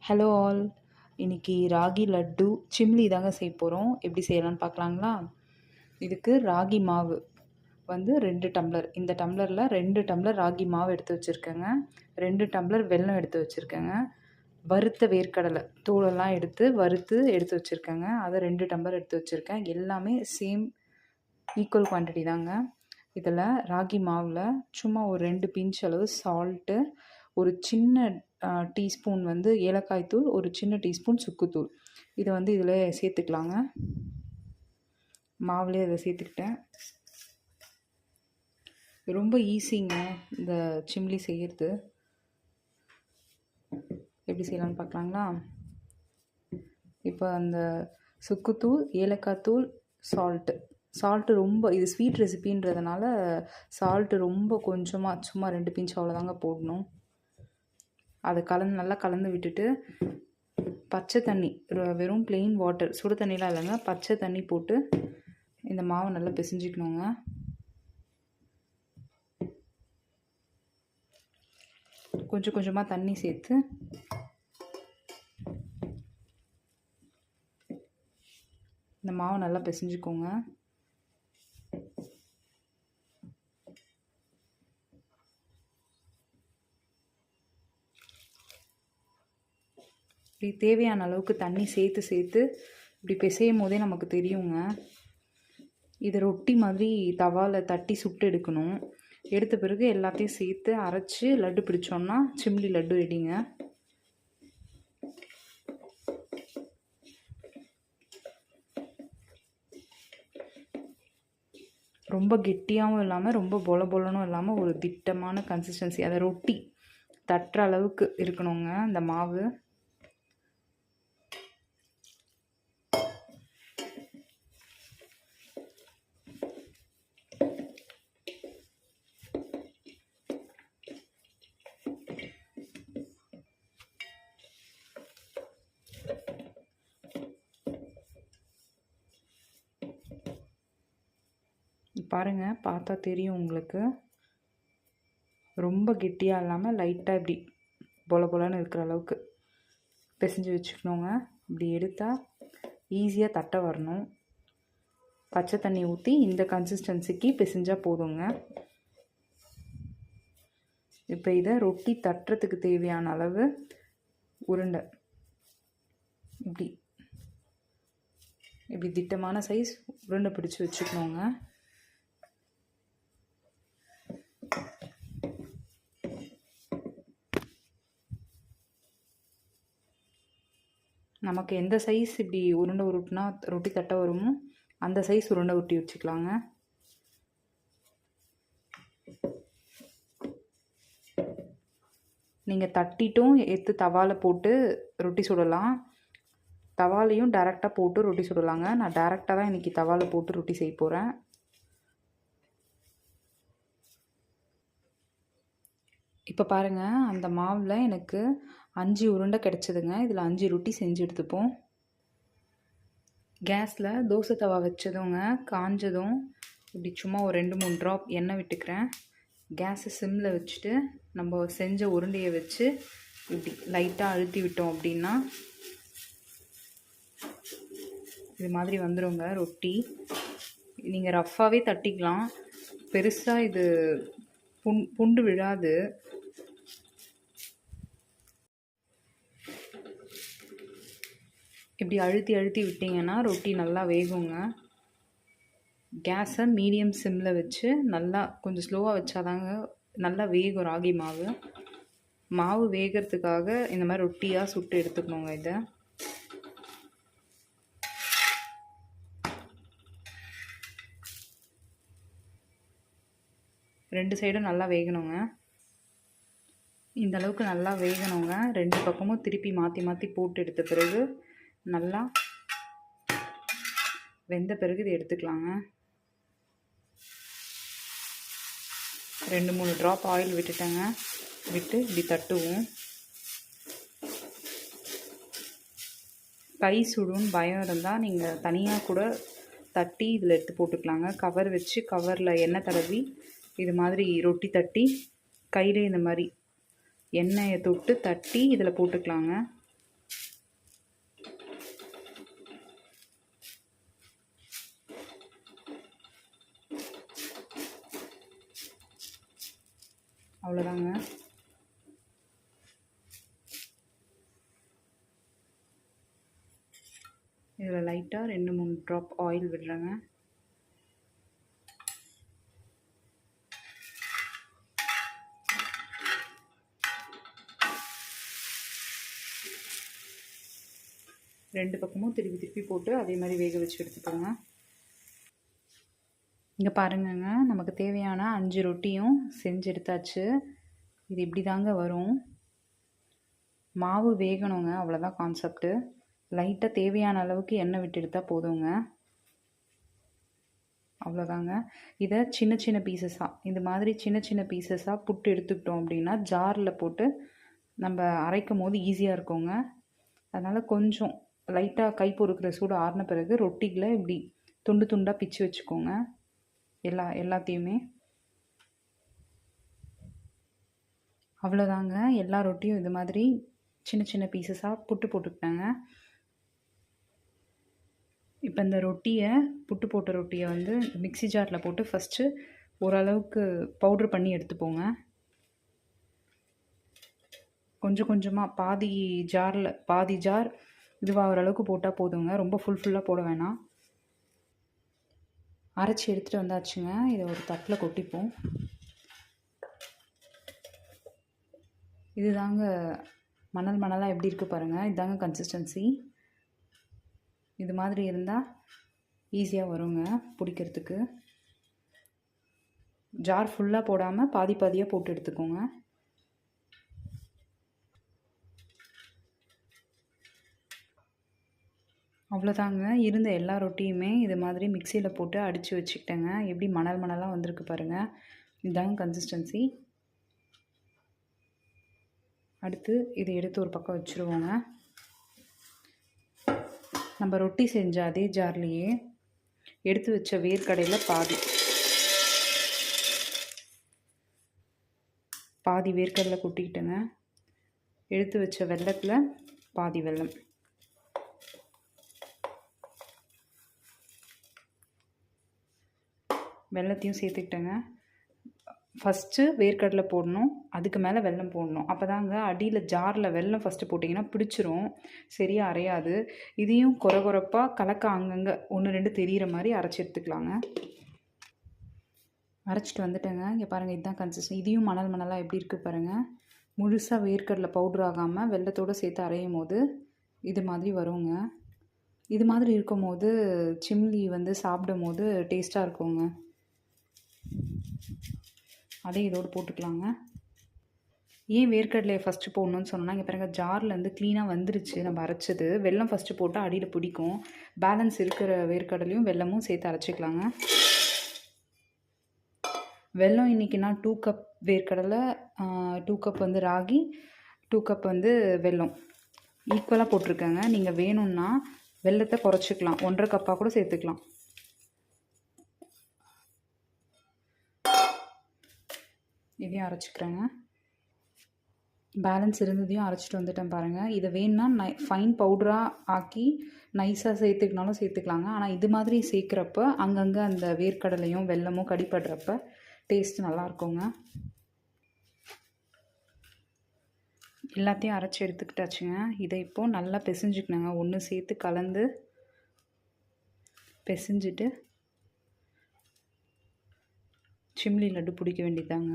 Hello all. இன்னைக்கு ராகி லட்டு சிம்லி தாங்க செய்ய போகிறோம். எப்படி செய்யலாம்னு பார்க்கலாங்களா? இதுக்கு ராகி மாவு வந்து 2 டம்ளர். இந்த டம்ளரில் 2 டம்ளர் ராகி மாவு எடுத்து வச்சுருக்கேங்க. 2 டம்ளர் வெல்லம் எடுத்து வச்சுருக்கேங்க. வறுத்த வேர்க்கடலை தூளெல்லாம் வறுத்து எடுத்து வச்சுருக்கேங்க. அதை 2 டம்ளர் எடுத்து வச்சுருக்கேன். எல்லாமே சேம் ஈக்குவல் குவான்டிட்டி தாங்க. இதில் ராகி மாவில் சும்மா ஒரு 2 பிஞ்ச் அளவு சால்ட்டு, ஒரு சின்ன டீஸ்பூன் வந்து ஏலக்காய் தூள், ஒரு சின்ன டீஸ்பூன் சுக்குத்தூள், இதை வந்து இதில் சேர்த்துக்கலாங்க. மாவுலேயே அதை சேர்த்துக்கிட்டேன். ரொம்ப ஈஸிங்க இந்த சிம்லி செய்கிறது. எப்படி செய்யலாம்னு பார்க்கலாங்களா? இப்போ அந்த சுக்குத்தூள், ஏலக்காய் தூள், சால்ட்டு ரொம்ப இது ஸ்வீட் ரெசிபின்றதுனால சால்ட்டு ரொம்ப கொஞ்சமாக, சும்மா 2 பிஞ்ச் அவ்வளோதாங்க போடணும். அதை நல்லா கலந்து விட்டுட்டு பச்சை தண்ணி, வெறும் பிளெயின் வாட்டர், சுடு தண்ணிலாம் இல்லைங்க, பச்சை தண்ணி போட்டு இந்த மாவை நல்லா பிசைஞ்சிக்கணுங்க. கொஞ்சம் கொஞ்சமாக தண்ணி சேர்த்து இந்த மாவை நல்லா பிசைஞ்சிக்கோங்க. இப்படி தேவையான அளவுக்கு தண்ணி சேர்த்து இப்படி பிசையும் போதே நமக்கு தெரியுங்க. இதை ரொட்டி மாதிரி தவாவில் தட்டி சுட்டு எடுக்கணும். எடுத்த பிறகு எல்லாத்தையும் சேர்த்து அரைச்சி லட்டு பிடிச்சோன்னா சிம்லி லட்டு ரெடிங்க. ரொம்ப கெட்டியாகவும் இல்லாமல் ரொம்ப பொலனும் இல்லாமல் ஒரு திட்டமான கன்சிஸ்டன்சி, அதை ரொட்டி தட்டுற அளவுக்கு இருக்கணுங்க இந்த மாவு. பாருங்கள், பார்த்தா தெரியும் உங்களுக்கு. ரொம்ப கெட்டியாக இல்லாமல் லைட்டாக இப்படி பொலன்னு இருக்கிற அளவுக்கு பிசைஞ்சு வச்சுக்கணுங்க. இப்படி எடுத்தால் ஈஸியாக தட்ட வரணும். பச்சை தண்ணி ஊற்றி இந்த கன்சிஸ்டன்சிக்கு பிசைஞ்சால் போதுங்க. இப்போ இதை ரொட்டி தட்டுறதுக்கு தேவையான அளவு உருண்டை இப்படி திட்டமான சைஸ் உருண்டை பிடிச்சி வச்சுக்கணுங்க. நமக்கு எந்த சைஸ் இப்படி உருண்டை உருட்டினா ரொட்டி தட்ட வருமோ அந்த சைஸ் உருண்டை உருட்டி வச்சுக்கலாங்க. நீங்கள் தட்டிட்டும் எடுத்து தவாவில் போட்டு ரொட்டி சுடலாம். தவாலையும் டைரெக்டாக போட்டு ரொட்டி சுடலாங்க. நான் டைரெக்டாக தான் இன்றைக்கி தவாவில் போட்டு ரொட்டி செய்ய போகிறேன். இப்போ பாருங்கள், அந்த மாவில் எனக்கு 5 உருண்டை கிடச்சிதுங்க. இதில் 5 ரொட்டி செஞ்சு எடுத்துப்போம். கேஸில் தோசை தவா வச்சதுங்க, காஞ்சதும் இப்படி சும்மா ஒரு 2-3 ட்ராப் எண்ணெய் விட்டுக்கிறேன். கேஸை சிம்மில் வச்சுட்டு நம்ம செஞ்ச உருண்டையை வச்சு இப்படி லைட்டாக அழுத்தி விட்டோம் அப்படின்னா இது மாதிரி வந்துடுங்க ரொட்டி. நீங்கள் ரஃப்பாகவே தட்டிக்கலாம், பெருசாக இது புண்டு விழாது. இப்படி அழுத்தி விட்டிங்கன்னா ரொட்டி நல்லா வேகுங்க. கேஸை மீடியம் சிம்மில் வச்சு நல்லா கொஞ்சம் ஸ்லோவாக வச்சாதாங்க நல்லா வேகும் ராகி மாவு வேகிறதுக்காக இந்த மாதிரி ரொட்டியாக சுட்டு எடுத்துக்கணுங்க. இதை ரெண்டு சைடும் நல்லா வேகணுங்க. இந்த அளவுக்கு நல்லா வேகணுங்க. 2 பக்கமும் திருப்பி மாற்றி போட்டு எடுத்த பிறகு நல்லா வெந்த பிறகு இதை எடுத்துக்கலாங்க. 2-3 ட்ராப் ஆயில் விட்டுட்டேங்க. விட்டு இப்படி தட்டுவோம். கை சுடுன்னு பயம் இருந்தால் நீங்கள் தனியாக கூட தட்டி இதில் எடுத்து போட்டுக்கலாங்க. கவர் வச்சு கவரில் எண்ணெய் தடவி இது மாதிரி ரொட்டி தட்டி கையில் இந்த மாதிரி எண்ணெயை தொட்டு தட்டி இதில் போட்டுக்கலாங்க. அவ்வளோதாங்க. இதில் லைட்டாக 2-3 ட்ராப் ஆயில் விடுறேங்க. ரெண்டு பக்கமும் திருப்பி திருப்பி போட்டு அதே மாதிரி வேக வச்சு எடுத்துக்கோங்க. இங்கே பாருங்கங்க, நமக்கு தேவையான 5 ரொட்டியும் செஞ்சு எடுத்தாச்சு. இது இப்படி தாங்க வரும். மாவு வேகணுங்க, அவ்வளோதான் கான்செப்ட்டு. லைட்டாக தேவையான அளவுக்கு எண்ணெய் விட்டு எடுத்தால் போதுங்க. அவ்வளோதாங்க. இதை சின்ன சின்ன பீசஸாக இந்த மாதிரி சின்ன சின்ன பீசஸாக புட்டு எடுத்துக்கிட்டோம் அப்படின்னா ஜாரில் போட்டு நம்ம அரைக்கும் போது ஈஸியாக இருக்குங்க. அதனால் கொஞ்சம் லைட்டாக கை பொறுக்கிற சூடு ஆறின பிறகு ரொட்டிகளை இப்படி துண்டு துண்டாக பிச்சு வச்சுக்கோங்க. எல்லாத்தையுமே அவ்வளோதாங்க. எல்லா ரொட்டியும் இது மாதிரி சின்ன சின்ன பீசஸாக புட்டு போட்டுக்கிட்டாங்க. இப்போ இந்த ரொட்டியை புட்டு போட்ட ரொட்டியை வந்து மிக்ஸி ஜாரில் போட்டு ஃபஸ்ட்டு ஓரளவுக்கு பவுட்ரு பண்ணி எடுத்துப்போங்க. கொஞ்சம் கொஞ்சமாக பாதி ஜார் இதுவாகிற அளவுக்கு போட்டால் போதுங்க. ரொம்ப ஃபுல்லாக போட வேணாம். அரைச்சி எடுத்துகிட்டு வந்தாச்சுங்க. இதை ஒரு தட்டில் கொட்டிப்போம். இது தாங்க மணலாக எப்படி இருக்குது பாருங்கள். இதுதாங்க கன்சிஸ்டன்சி. இது மாதிரி இருந்தால் ஈஸியாக வருங்க பிடிக்கிறதுக்கு. ஜார் ஃபுல்லாக போடாமல் பாதி பாதியாக போட்டு எடுத்துக்கோங்க. அவ்வளோதாங்க. இருந்த எல்லா ரொட்டியுமே இது மாதிரி மிக்சியில் போட்டு அடித்து வச்சுக்கிட்டேங்க. எப்படி மணலாக வந்திருக்கு பாருங்கள். இதுதாங்க கன்சிஸ்டன்சி. அடுத்து இதை எடுத்து ஒரு பக்கம் வச்சுருவோங்க. நம்ம ரொட்டி செஞ்ச அதே ஜார்லேயே எடுத்து வச்ச வேர்க்கடையில் பாதி வேர்க்கடலை கொட்டிக்கிட்டேங்க. எடுத்து வச்ச வெல்லத்தில் பாதி வெல்லம், வெல்லத்தையும் சேர்த்துக்கிட்டேங்க. ஃபஸ்ட்டு வேர்க்கடலை போடணும், அதுக்கு மேலே வெல்லம் போடணும். அப்போ தாங்க அடியில் ஜாரில் வெல்லம் ஃபஸ்ட்டு போட்டிங்கன்னா பிடிச்சிரும், சரியாக அரையாது. இதையும் கொரப்பாக கலக்க அங்கங்கே 1-2 தெரிகிற மாதிரி அரைச்சி எடுத்துக்கலாங்க. அரைச்சிட்டு வந்துட்டேங்க. இங்கே பாருங்கள், இதுதான் கன்சிஸ்டன்சி. இதையும் மணலாக எப்படி இருக்குது பாருங்கள். முழுசாக வேர்க்கடலை பவுட்ரு ஆகாமல் வெல்லத்தோடு சேர்த்து அரையும் போது இது மாதிரி வருங்க. இது மாதிரி இருக்கும் போது சிம்லி வந்து சாப்பிடும் போது டேஸ்ட்டாக இருக்குங்க. அதே இதோடு போட்டுக்கலாங்க. ஏன் வேர்க்கடலையை ஃபஸ்ட்டு போடணுன்னு சொன்னால், இங்கே பாருங்கள் ஜார்லேருந்து க்ளீனாக வந்துருச்சு நம்ம அரைச்சது. வெல்லம் ஃபஸ்ட்டு போட்டால் அடியில் பிடிக்கும். பேலன்ஸ் இருக்கிற வேர்க்கடலையும் வெல்லமும் சேர்த்து அரைச்சிக்கலாங்க. வெல்லம் இன்றைக்கி நான் 2 கப் வேர்க்கடலை, 2 கப் வந்து ராகி, 2 கப் வந்து வெல்லம் ஈக்குவலாக போட்டிருக்கேங்க. நீங்கள் வேணும்னா வெல்லத்தை குறைச்சிக்கலாம், 1.5 கப்பாக கூட சேர்த்துக்கலாம். இதையும் அரைச்சிக்கிறேங்க. பேலன்ஸ் இருந்ததையும் அரைச்சிட்டு வந்துட்டேன் பாருங்கள். இதை வேணுன்னா ஃபைன் பவுடராக ஆக்கி நைஸாக சேர்த்துக்கினாலும் சேர்த்துக்கலாங்க. ஆனால் இது மாதிரி சேர்க்குறப்ப அங்கங்கே அந்த வேர்க்கடலையும் வெல்லமும் கடிப்படுறப்ப டேஸ்ட் நல்லாயிருக்குங்க. எல்லாத்தையும் அரைச்சி எடுத்துக்கிட்டாச்சுங்க. இதை இப்போது நல்லா பிசைஞ்சுக்கணுங்க. ஒன்று சேர்த்து கலந்து பிசைஞ்சிட்டு சிம்லி லட்டு பிடிக்க வேண்டியதாங்க.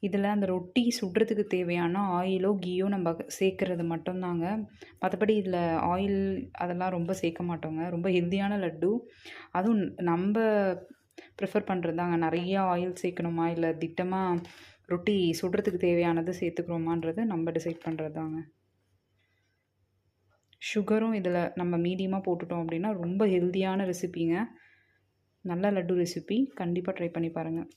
இதில் அந்த ரொட்டி சுடுறதுக்கு தேவையான ஆயிலோ கீயோ நம்ம சேர்க்குறது மட்டும்தாங்க. மற்றபடி இதில் ஆயில் அதெல்லாம் ரொம்ப சேர்க்க மாட்டோங்க. ரொம்ப ஹெல்த்தியான லட்டு. அதுவும் நம்ம ப்ரிஃபர் பண்ணுறது தாங்க. நிறைய ஆயில் சேர்க்கணுமா இல்லை திட்டமாக ரொட்டி சுடுறதுக்கு தேவையானது சேர்த்துக்கிறோமான்றது நம்ம டிசைட் பண்ணுறது தாங்க. சுகரும் இதில் நம்ம மீடியமாக போட்டுட்டோம் அப்படின்னா ரொம்ப ஹெல்த்தியான ரெசிபிங்க. நல்ல லட்டு ரெசிபி, கண்டிப்பாக ட்ரை பண்ணி பாருங்கள்.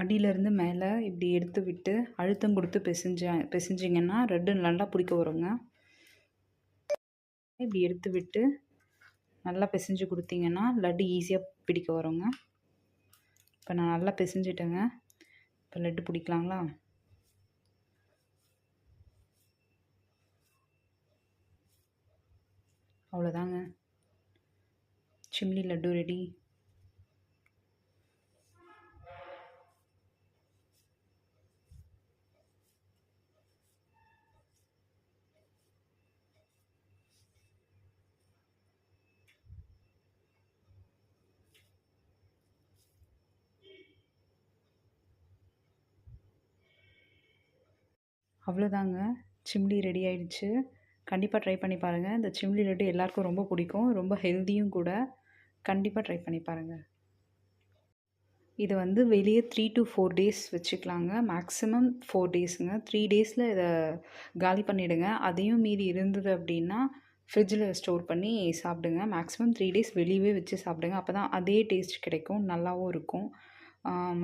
அடியிலேருந்து மேலே இப்படி எடுத்து விட்டு அழுத்தம் கொடுத்து பிசைஞ்சிங்கன்னா ரெட்டு நல்லா பிடிக்க வருங்க. இப்படி எடுத்து விட்டு நல்லா பிசைஞ்சு கொடுத்தீங்கன்னா லட்டு ஈஸியாக பிடிக்க வருங்க. இப்போ நான் நல்லா பிசைஞ்சிட்டேங்க. இப்போ லட்டு பிடிக்கலாங்களா? அவ்வளோதாங்க. சிம்லி லட்டு ரெடி. அவ்வளோதாங்க, சிம்லி ரெடி ஆயிடுச்சு. கண்டிப்பாக ட்ரை பண்ணி பாருங்கள். இந்த சிம்லி லட்டு எல்லாருக்கும் ரொம்ப பிடிக்கும். ரொம்ப ஹெல்த்தியும் கூட. கண்டிப்பாக ட்ரை பண்ணி பாருங்கள். இது வந்து வெளியே 3 to 4 டேஸ் வச்சுக்கலாங்க. மேக்ஸிமம் 4 டேஸுங்க. 3 டேஸில் இதை காலி பண்ணிவிடுங்க. அதையும் மீறி இருந்தது அப்படின்னா ஃப்ரிட்ஜில் ஸ்டோர் பண்ணி சாப்பிடுங்க. மேக்ஸிமம் 3 டேஸ் வெளியவே வச்சு சாப்பிடுங்க. அப்போ தான் அதே டேஸ்ட் கிடைக்கும், நல்லாவும் இருக்கும்.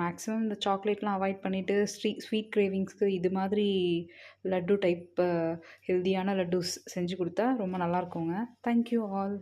மேக்ஸிமம் இந்த சாக்லேட்லாம் அவாய்ட் பண்ணிவிட்டு ஸ்வீட் கிரேவிங்ஸ்க்கு இது மாதிரி லட்டு டைப் ஹெல்த்தியான லட்டுஸ் செஞ்சு கொடுத்தா ரொம்ப நல்லாயிருக்குங்க. Thank you all.